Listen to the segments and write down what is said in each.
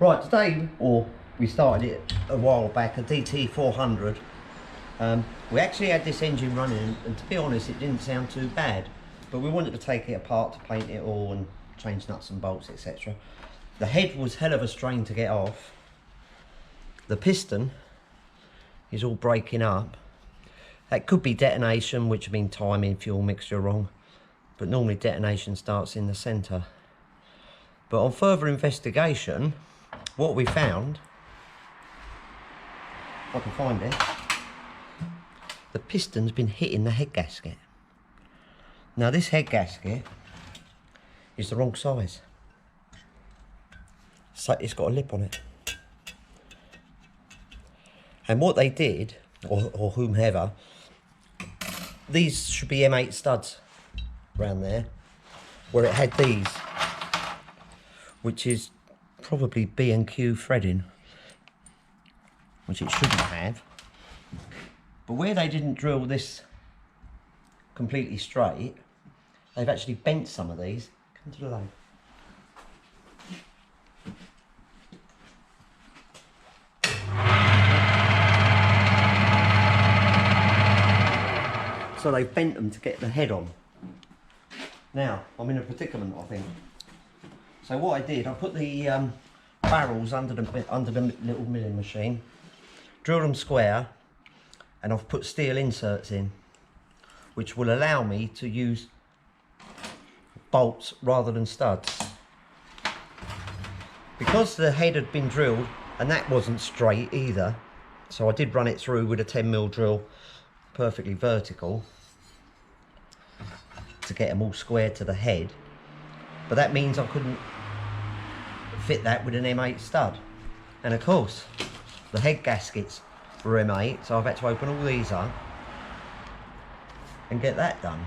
Right, today, or we started it a while back, a DT400. We actually had this engine running, and to be honest, it didn't sound too bad. But we wanted to take it apart to paint it all and change nuts and bolts, etc. The head was hell of a strain to get off. The piston is all breaking up. That could be detonation, which would mean timing, fuel mixture wrong. But normally detonation starts in the centre. But on further investigation, what we found, if I can find it, the piston's been hitting the head gasket. Now this head gasket is the wrong size. So it's got a lip on it. And what they did, or whomever, these should be M8 studs around there, where it had these, which is probably B&Q threading, which it shouldn't have. But where they didn't drill this completely straight, they've actually bent some of these. Come to the light. So they've bent them to get the head on. Now, I'm in a predicament, I think. So what I did, I put the barrels under the little milling machine, drilled them square, and I've put steel inserts in, which will allow me to use bolts rather than studs. Because the head had been drilled, and that wasn't straight either, so I did run it through with a 10mm drill, perfectly vertical, to get them all squared to the head. But that means I couldn't fit that with an M8 stud. And of course, the head gaskets were M8, so I've had to open all these up and get that done.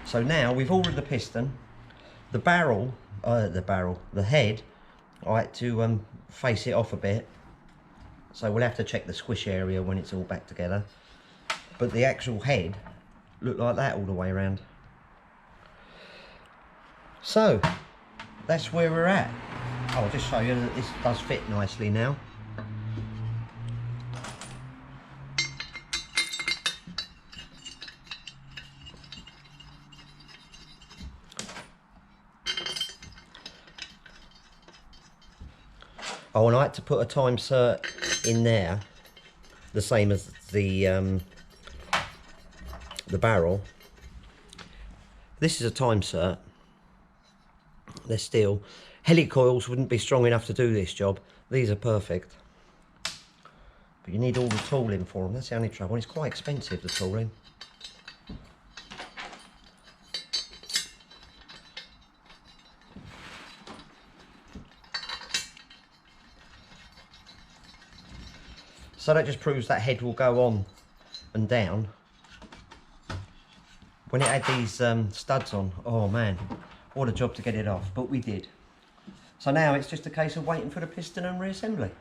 So now we've ordered the piston, the head, I had to face it off a bit. So we'll have to check the squish area when it's all back together. But the actual head looked like that all the way around. So that's where we're at. I'll just show you that this does fit nicely now. Oh, and I had to put a time cert in there, the same as the barrel. This is a time cert. They're steel. Helicoils wouldn't be strong enough to do this job. These are perfect. But you need all the tooling for them. That's the only trouble. It's quite expensive, the tooling. So that just proves that head will go on and down. When it had these studs on, oh man, what a job to get it off, but we did. So now it's just a case of waiting for the piston and reassembly.